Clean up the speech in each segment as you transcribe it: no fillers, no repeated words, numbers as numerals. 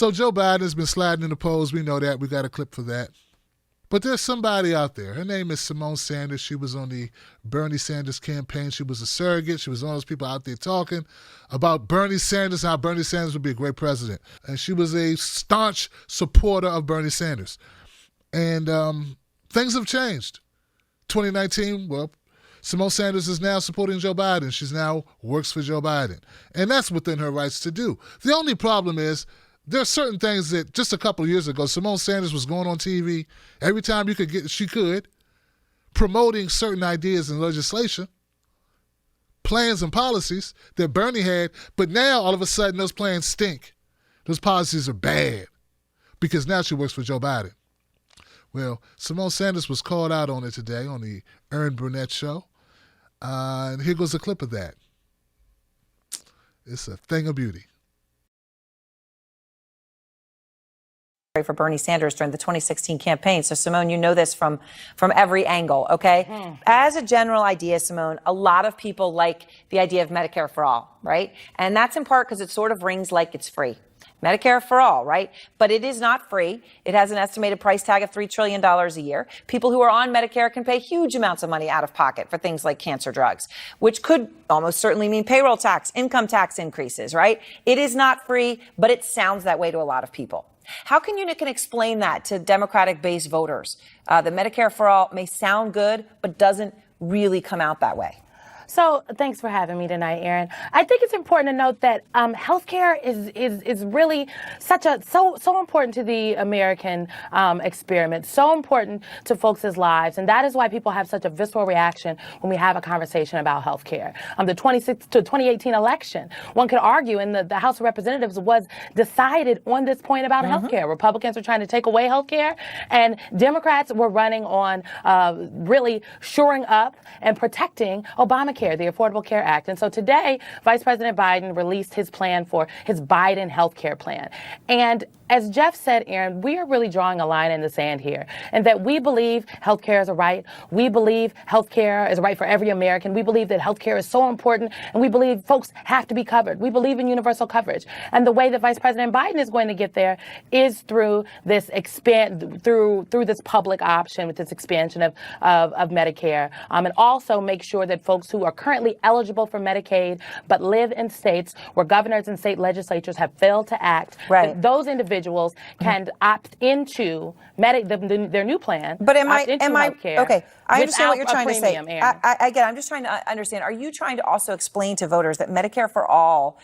So Joe Biden has been sliding in the polls. We know that. We got a clip for that. But there's somebody out there. Her name is Symone Sanders. She was on the Bernie Sanders campaign. She was a surrogate. She was one of those people out there talking about Bernie Sanders, how Bernie Sanders would be a great president. And she was a staunch supporter of Bernie Sanders. And things have changed. 2019, well, Symone Sanders is now supporting Joe Biden. She's now works for Joe Biden. And that's within her rights to do. The only problem is there are certain things that just a couple of years ago, Symone Sanders was going on TV every time she could, promoting certain ideas in legislation, plans and policies that Bernie had, but now all of a sudden those plans stink. Those policies are bad because now she works for Joe Biden. Well, Symone Sanders was called out on it today on the Erin Burnett show, and here goes a clip of that. It's a thing of beauty. For Bernie Sanders during the 2016 campaign. So, Symone, you know this from every angle, okay? Mm-hmm. As a general idea, Symone, a lot of people like the idea of Medicare for all, right? And that's in part because it sort of rings like it's free. Medicare for all, right? But it is not free. It has an estimated price tag of $3 trillion a year. People who are on Medicare can pay huge amounts of money out of pocket for things like cancer drugs, which could almost certainly mean payroll tax, income tax increases, right? It is not free, but it sounds that way to a lot of people. How can you, Nick, explain that to Democratic-based voters? That Medicare for all may sound good, but doesn't really come out that way. So thanks for having me tonight, Erin. I think it's important to note that healthcare is really so important to the American experiment, so important to folks' lives, and that is why people have such a visceral reaction when we have a conversation about healthcare. The 2018 election, one could argue, and the House of Representatives was decided on this point about healthcare. Republicans were trying to take away healthcare, and Democrats were running on really shoring up and protecting Obamacare, the Affordable Care Act. And so today, Vice President Biden released his plan for his Biden health care plan. And as Jeff said, Erin, we are really drawing a line in the sand here, and that we believe health care is a right. We believe health care is a right for every American. We believe that health care is so important, and we believe folks have to be covered. We believe in universal coverage. And the way that Vice President Biden is going to get there is through this through this public option with this expansion of Medicare, and also make sure that folks who are currently eligible for Medicaid but live in states where governors and state legislatures have failed to act, right, that those individuals can opt into their new plan. But okay, I understand what you're trying to say. I'm just trying to understand. Are you trying to also explain to voters that Medicare for all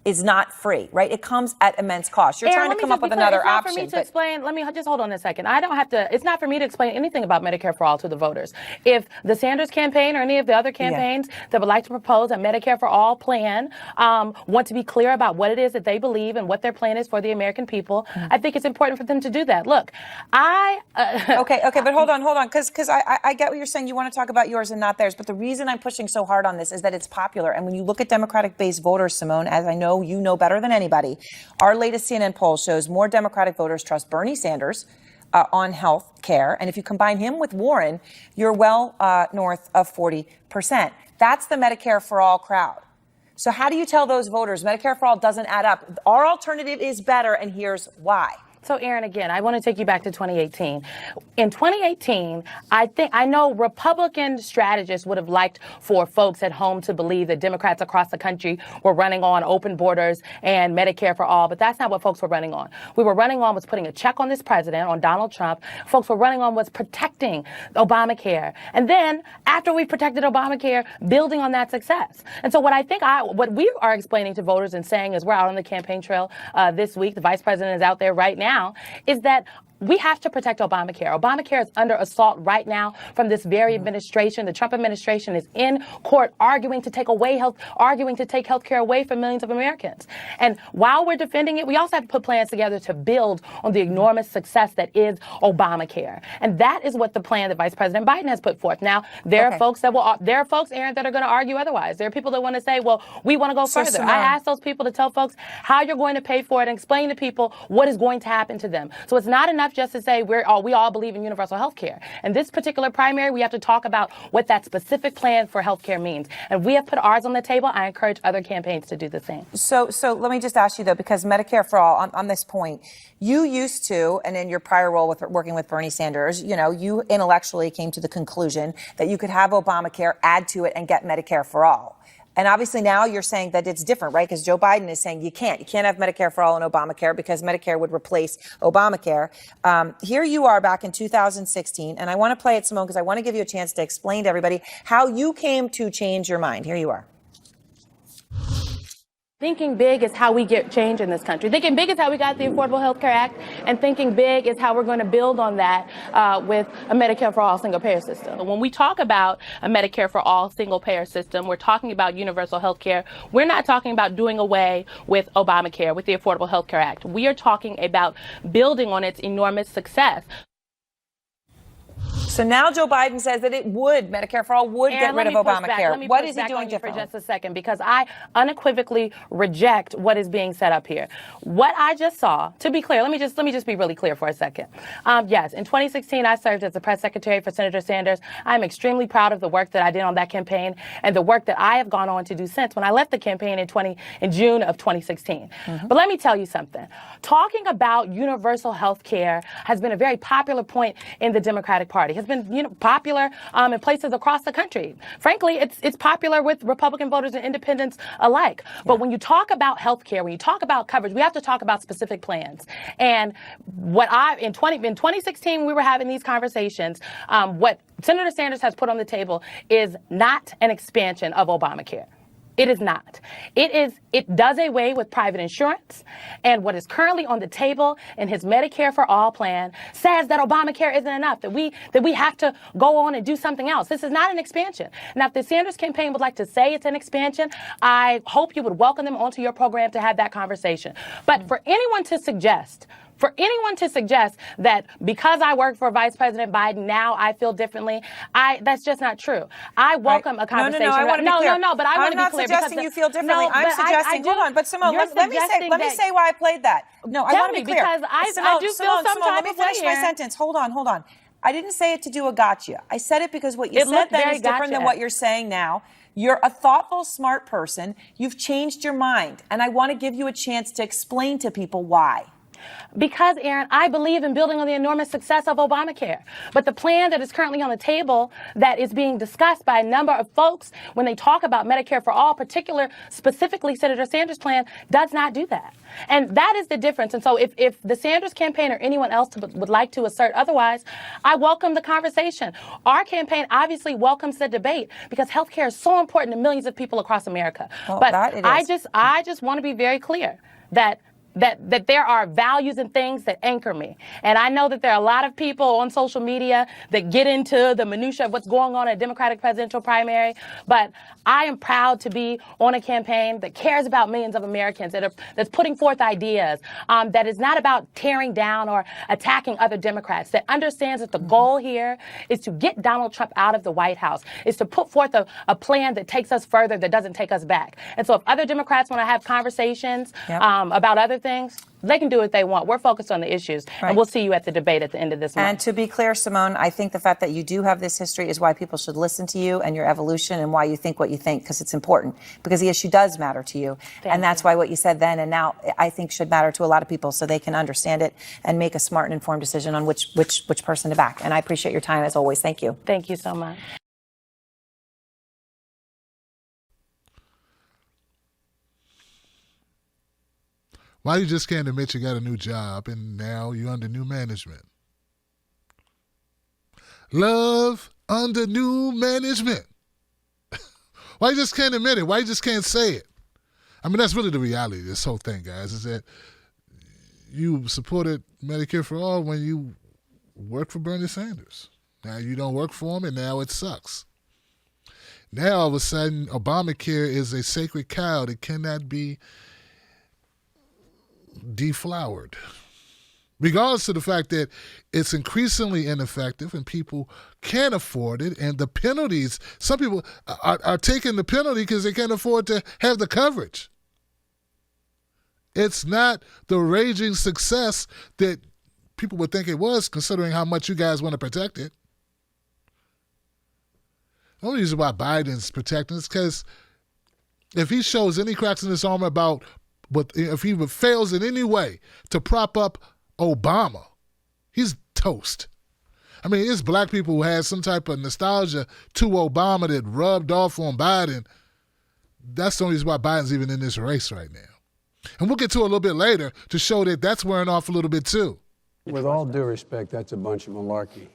is not free, right? It comes at immense cost. You're trying to come up with another option. For me to explain, let me just hold on a second. I don't have to, it's not for me to explain anything about Medicare for all to the voters. If the Sanders campaign or any of the other campaigns that would like to propose a Medicare for all plan want to be clear about what it is that they believe and what their plan is for the American people, I think it's important for them to do that. Look, Okay, but hold on, because I get what you're saying. You want to talk about yours and not theirs, but the reason I'm pushing so hard on this is that it's popular. And when you look at Democratic-based voters, Symone, as I know you know better than anybody, our latest CNN poll shows more Democratic voters trust Bernie Sanders on health care. And if you combine him with Warren, you're well north of 40%. That's the Medicare for all crowd. So how do you tell those voters Medicare for all doesn't add up? Our alternative is better, and here's why. So, Erin, again, I want to take you back to 2018. In 2018, I know Republican strategists would have liked for folks at home to believe that Democrats across the country were running on open borders and Medicare for all, but that's not what folks were running on. We were running on was putting a check on this president, on Donald Trump. Folks were running on was protecting Obamacare. And then, after we protected Obamacare, building on that success. And so what we are explaining to voters and saying as we're out on the campaign trail this week, the vice president is out there right now, is that we have to protect Obamacare. Obamacare is under assault right now from this very administration. The Trump administration is in court arguing to take health care away from millions of Americans. And while we're defending it, we also have to put plans together to build on the enormous success that is Obamacare. And that is what the plan that Vice President Biden has put forth. Now, there are folks, Erin, that are going to argue otherwise. There are people that want to say, well, we want to go further. I ask those people to tell folks how you're going to pay for it and explain to people what is going to happen to them. So it's not enough enough just to say we all believe in universal health care. In this particular primary, we have to talk about what that specific plan for health care means. And we have put ours on the table. I encourage other campaigns to do the same. So let me just ask you, though, because Medicare for All, on this point, you used to, and in your prior role with working with Bernie Sanders, you intellectually came to the conclusion that you could have Obamacare, add to it, and get Medicare for All. And obviously now you're saying that it's different, right? Because Joe Biden is saying you can't have Medicare for All and Obamacare because Medicare would replace Obamacare. Here you are back in 2016, and I want to play it, Symone, because I want to give you a chance to explain to everybody how you came to change your mind. Here you are. Thinking big is how we get change in this country. Thinking big is how we got the Affordable Health Care Act, and thinking big is how we're going to build on that with a Medicare for All single-payer system. When we talk about a Medicare for All single-payer system, we're talking about universal health care. We're not talking about doing away with Obamacare, with the Affordable Health Care Act. We are talking about building on its enormous success. So now Joe Biden says that Medicare for All would get rid of Obamacare. What is he doing differently? For just a second, because I unequivocally reject what is being set up here. What I just saw, to be clear, let me just be really clear for a second. Yes, in 2016, I served as the press secretary for Senator Sanders. I'm extremely proud of the work that I did on that campaign and the work that I have gone on to do since when I left the campaign in June of 2016. But let me tell you something. Talking about universal health care has been a very popular point in the Democratic Party. Has been popular in places across the country. Frankly, it's popular with Republican voters and independents alike. But when you talk about health care, when you talk about coverage, we have to talk about specific plans. And in 2016, we were having these conversations. What Senator Sanders has put on the table is not an expansion of Obamacare. It is not. It does away with private insurance. And what is currently on the table in his Medicare for All plan says that Obamacare isn't enough, that we have to go on and do something else. This is not an expansion. Now, if the Sanders campaign would like to say it's an expansion, I hope you would welcome them onto your program to have that conversation. But for anyone to suggest that because I work for Vice President Biden, now I feel differently, that's just not true. I welcome a conversation. No, I want to be clear. But I want to be clear. I'm not suggesting you feel differently. I'm suggesting, hold on, but Symone, let me say why I played that. No, I want to be clear. Because I do feel some Symone, let me finish my sentence. Hold on. I didn't say it to do a gotcha. I said it because what you said then is different than what you're saying now. You're a thoughtful, smart person. You've changed your mind. And I want to give you a chance to explain to people why. Because, Aaron, I believe in building on the enormous success of Obamacare. But the plan that is currently on the table that is being discussed by a number of folks when they talk about Medicare for All, specifically Senator Sanders' plan, does not do that. And that is the difference. And so if the Sanders campaign or anyone else would like to assert otherwise, I welcome the conversation. Our campaign obviously welcomes the debate because healthcare is so important to millions of people across America. Well, but I just want to be very clear that there are values and things that anchor me. And I know that there are a lot of people on social media that get into the minutia of what's going on in a Democratic presidential primary. But I am proud to be on a campaign that cares about millions of Americans, that's putting forth ideas, that is not about tearing down or attacking other Democrats, that understands that the goal here is to get Donald Trump out of the White House, is to put forth a plan that takes us further, that doesn't take us back. And so if other Democrats want to have conversations about other things, they can do what they want. We're focused on the issues, and we'll see you at the debate at the end of this month. And to be clear, Symone, I think the fact that you do have this history is why people should listen to you and your evolution and why you think what you think, because it's important, because the issue does matter to you. And that's why what you said then and now I think should matter to a lot of people so they can understand it and make a smart and informed decision on which person to back. And I appreciate your time as always. Thank you. Thank you so much. Why you just can't admit you got a new job and now you're under new management? Love under new management. Why you just can't admit it? Why you just can't say it? I mean, that's really the reality of this whole thing, guys, is that you supported Medicare for All when you worked for Bernie Sanders. Now you don't work for him and now it sucks. Now all of a sudden Obamacare is a sacred cow that cannot be deflowered, regardless of the fact that it's increasingly ineffective and people can't afford it, and the penalties, some people are taking the penalty because they can't afford to have the coverage. It's not the raging success that people would think it was, considering how much you guys want to protect it. The only reason why Biden's protecting is because if he shows any cracks in his armor about if he fails in any way to prop up Obama, he's toast. I mean, it's black people who had some type of nostalgia to Obama that rubbed off on Biden. That's the only reason why Biden's even in this race right now. And we'll get to it a little bit later to show that that's wearing off a little bit too. With all due respect, that's a bunch of malarkey.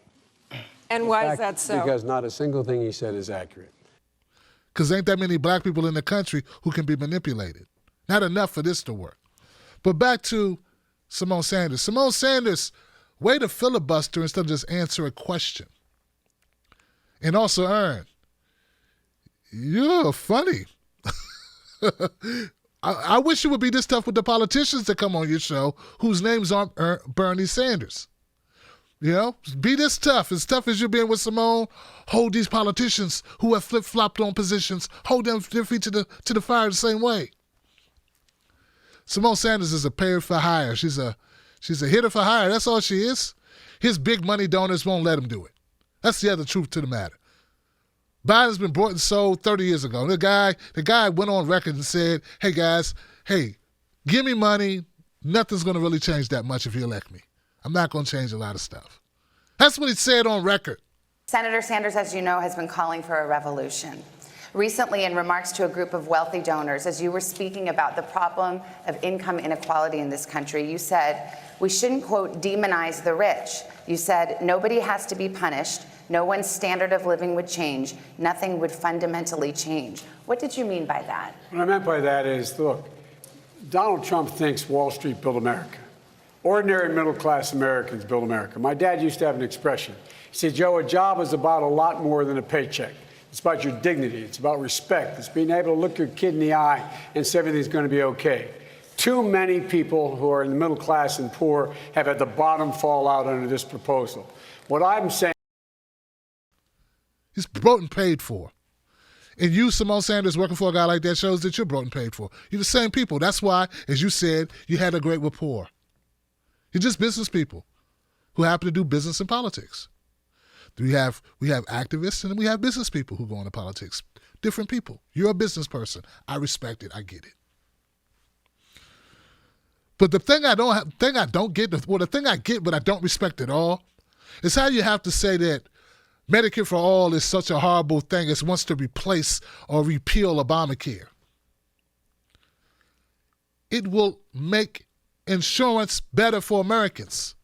And why is that so? Because not a single thing he said is accurate. Because ain't that many black people in the country who can be manipulated. Not enough for this to work. But back to Symone Sanders. Symone Sanders, way to filibuster instead of just answer a question. And also, Aaron, you're funny. I wish you would be this tough with the politicians that come on your show whose names aren't Bernie Sanders. You know, be this tough. As tough as you're being with Symone, hold these politicians who have flip-flopped on positions, hold them their feet to the fire the same way. Symone Sanders is a payer for hire. She's a hitter for hire. That's all she is. His big money donors won't let him do it. That's the other truth to the matter. Biden's been bought and sold 30 years ago. The guy went on record and said, hey guys, give me money. Nothing's going to really change that much if you elect me. I'm not going to change a lot of stuff. That's what he said on record. Senator Sanders, as you know, has been calling for a revolution. Recently, in remarks to a group of wealthy donors, as you were speaking about the problem of income inequality in this country, you said, we shouldn't, quote, demonize the rich. You said, nobody has to be punished. No one's standard of living would change. Nothing would fundamentally change. What did you mean by that? What I meant by that is, look, Donald Trump thinks Wall Street built America. Ordinary middle-class Americans build America. My dad used to have an expression. He said, Joe, a job is about a lot more than a paycheck. It's about your dignity. It's about respect. It's being able to look your kid in the eye and say everything's going to be okay. Too many people who are in the middle class and poor have had the bottom fall out under this proposal. What I'm saying... He's brought and paid for. And you, Symone Sanders, working for a guy like that shows that you're brought and paid for. You're the same people. That's why, as you said, you had a great rapport. You're just business people who happen to do business and politics. We have activists and we have business people who go into politics. Different people. You're a business person. I respect it. I get it. But the thing I get, but I don't respect at all, is how you have to say that Medicare for all is such a horrible thing. It wants to replace or repeal Obamacare. It will make insurance better for Americans.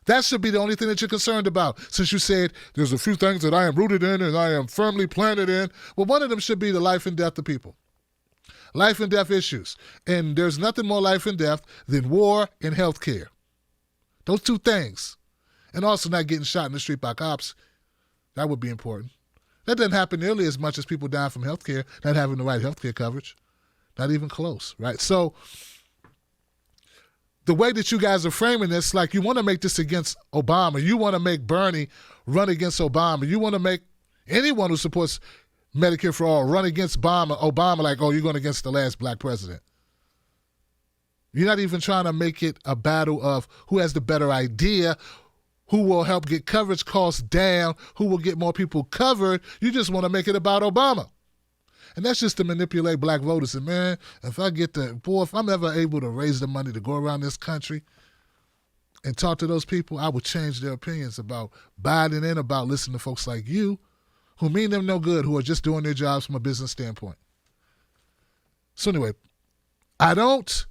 That should be the only thing that you're concerned about. Since you said there's a few things that I am rooted in and I am firmly planted in, well, one of them should be the life and death of people. Life and death issues. And there's nothing more life and death than war and health care. Those two things. And also not getting shot in the street by cops. That would be important. That doesn't happen nearly as much as people dying from health care, not having the right health care coverage. Not even close, right? So the way that you guys are framing this, like you want to make this against Obama. You want to make Bernie run against Obama. You want to make anyone who supports Medicare for all run against Obama like, oh, you're going against the last black president. You're not even trying to make it a battle of who has the better idea, who will help get coverage costs down, who will get more people covered. You just want to make it about Obama. And that's just to manipulate black voters. And man, if I'm ever able to raise the money to go around this country and talk to those people, I would change their opinions about Biden and about listening to folks like you who mean them no good, who are just doing their jobs from a business standpoint. So anyway, I don't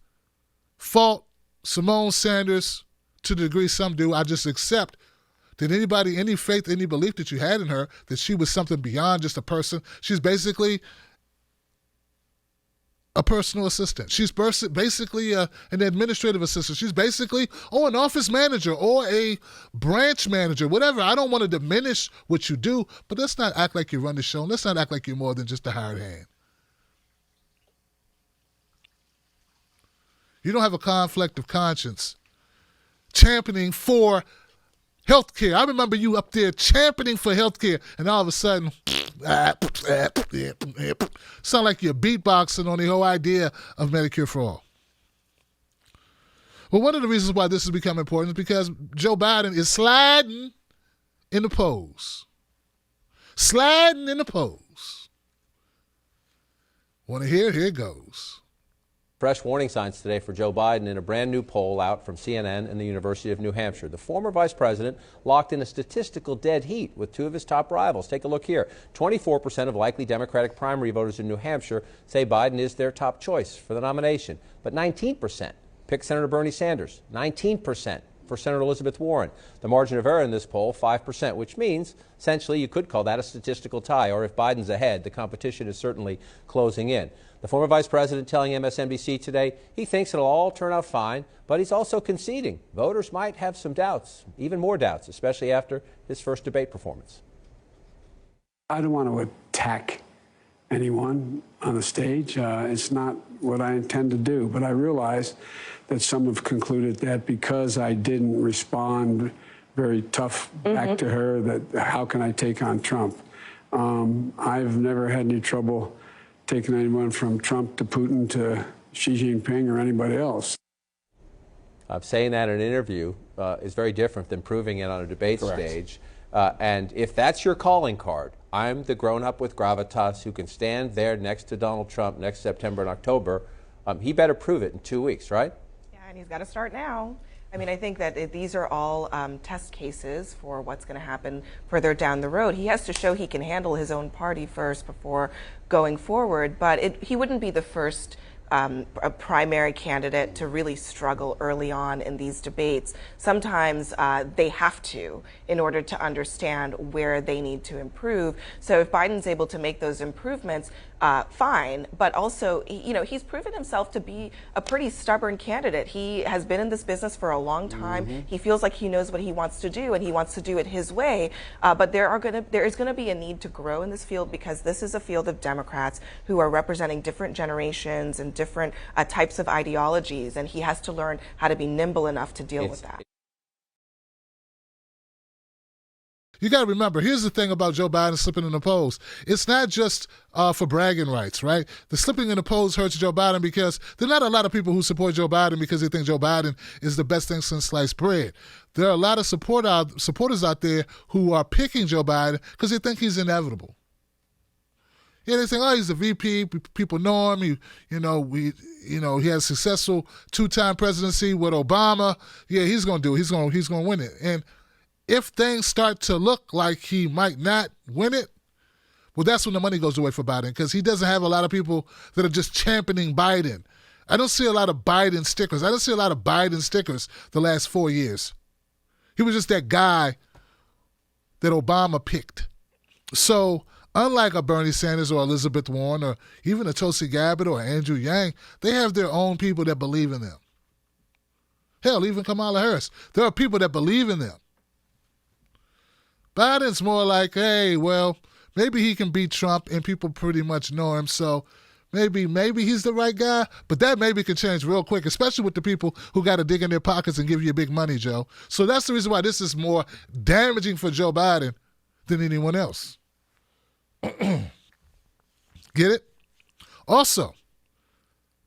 fault Symone Sanders to the degree some do. I just accept that anybody, any faith, any belief that you had in her, that she was something beyond just a person. She's basically a personal assistant. She's basically an administrative assistant. She's basically, an office manager or a branch manager, whatever. I don't want to diminish what you do, but let's not act like you run the show. Let's not act like you're more than just a hired hand. You don't have a conflict of conscience championing for health care. I remember you up there championing for health care, and all of a sudden, sound like you're beatboxing on the whole idea of Medicare for all. Well, one of the reasons why this has become important is because Joe Biden is sliding in the polls. Sliding in the polls. Want to hear it? Here it goes. Fresh warning signs today for Joe Biden in a brand new poll out from CNN and the University of New Hampshire. The former vice president locked in a statistical dead heat with two of his top rivals. Take a look here. 24% of likely Democratic primary voters in New Hampshire say Biden is their top choice for the nomination, but 19% pick Senator Bernie Sanders, 19% for Senator Elizabeth Warren. The margin of error in this poll, 5%, which means essentially you could call that a statistical tie, or if Biden's ahead, the competition is certainly closing in. The former vice president telling MSNBC today he thinks it'll all turn out fine, but he's also conceding voters might have some doubts, even more doubts, especially after his first debate performance. I don't want to attack anyone on the stage. It's not what I intend to do, but I realize that some have concluded that because I didn't respond very tough back to her, that how can I take on Trump? I've never had any trouble taking anyone from Trump to Putin to Xi Jinping or anybody else. Saying that in an interview is very different than proving it on a debate stage. And if that's your calling card, I'm the grown-up with gravitas who can stand there next to Donald Trump next September and October, he better prove it in 2 weeks, right? Yeah, and he's got to start now. I mean, I think that these are all test cases for what's going to happen further down the road. He has to show he can handle his own party first before going forward, but he wouldn't be the first a primary candidate to really struggle early on in these debates. Sometimes they have to in order to understand where they need to improve. So if Biden's able to make those improvements, fine, but also, he's proven himself to be a pretty stubborn candidate. He has been in this business for a long time. He feels like he knows what he wants to do, and he wants to do it his way. But there is going to be a need to grow in this field, because this is a field of Democrats who are representing different generations and different types of ideologies, and he has to learn how to be nimble enough to deal with that. You got to remember, here's the thing about Joe Biden slipping in the polls. It's not just for bragging rights, right? The slipping in the polls hurts Joe Biden because there are not a lot of people who support Joe Biden because they think Joe Biden is the best thing since sliced bread. There are a lot of supporters out there who are picking Joe Biden because they think he's inevitable. Yeah, they think, oh, he's the VP. People know him. He has a successful two-time presidency with Obama. Yeah, he's going to do it. He's going to win it. And if things start to look like he might not win it, well, that's when the money goes away for Biden, because he doesn't have a lot of people that are just championing Biden. I don't see a lot of Biden stickers. I don't see a lot of Biden stickers the last 4 years. He was just that guy that Obama picked. So unlike a Bernie Sanders or Elizabeth Warren or even a Tulsi Gabbard or Andrew Yang, they have their own people that believe in them. Hell, even Kamala Harris. There are people that believe in them. Biden's more like, hey, well, maybe he can beat Trump and people pretty much know him, so maybe he's the right guy. But that maybe can change real quick, especially with the people who got to dig in their pockets and give you big money, Joe. So that's the reason why this is more damaging for Joe Biden than anyone else. Get it? Also,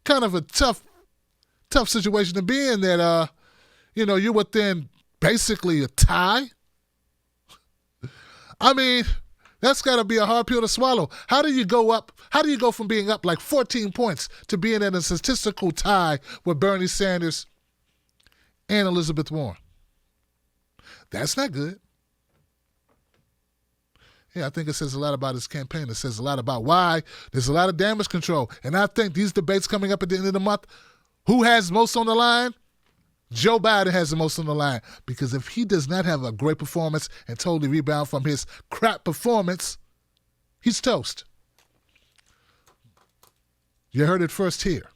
kind of a tough situation to be in that, you're within basically a tie. I mean, that's got to be a hard pill to swallow. How do you go from being up like 14 points to being in a statistical tie with Bernie Sanders and Elizabeth Warren? That's not good. Yeah, I think it says a lot about his campaign. It says a lot about why there's a lot of damage control. And I think these debates coming up at the end of the month, who has most on the line? Joe Biden has the most on the line, because if he does not have a great performance and totally rebound from his crap performance, he's toast. You heard it first here.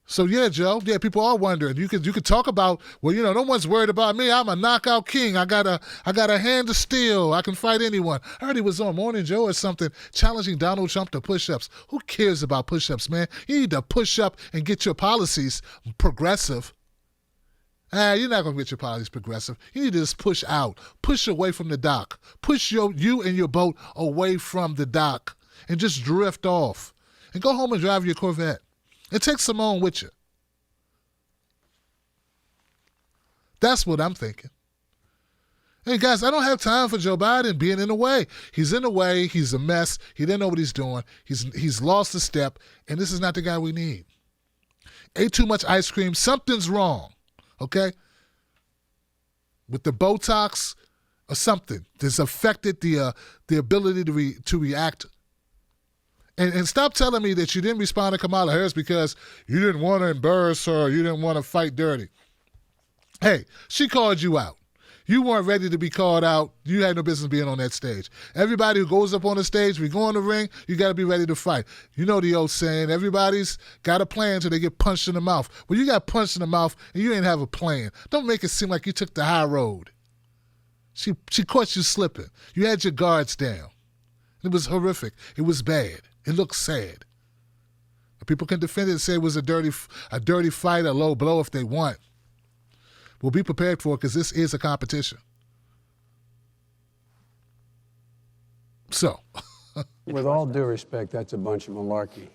So yeah, Joe, people are wondering. You could talk about, well, no one's worried about me. I'm a knockout king. I got a hand of steel. I can fight anyone. I heard he was on Morning Joe or something challenging Donald Trump to push-ups. Who cares about push-ups, man? You need to push up and get your policies progressive. You're not going to get your policies progressive. You need to just push out. Push away from the dock. Push you and your boat away from the dock and just drift off. And go home and drive your Corvette. And take Symone with you. That's what I'm thinking. Hey, guys, I don't have time for Joe Biden being in the way. He's in the way. He's a mess. He didn't know what he's doing. He's lost a step, and this is not the guy we need. Ate too much ice cream. Something's wrong, okay? With the Botox or something that's affected the ability to react. And stop telling me that you didn't respond to Kamala Harris because you didn't want to embarrass her or you didn't want to fight dirty. Hey, she called you out. You weren't ready to be called out. You had no business being on that stage. Everybody who goes up on the stage, we go in the ring, you got to be ready to fight. You know the old saying, everybody's got a plan until they get punched in the mouth. Well, you got punched in the mouth and you didn't have a plan. Don't make it seem like you took the high road. She caught you slipping. You had your guards down. It was horrific. It was bad. It looked sad. People can defend it and say it was a dirty fight, a low blow if they want. We'll be prepared for it because this is a competition. So. With all due respect, that's a bunch of malarkey.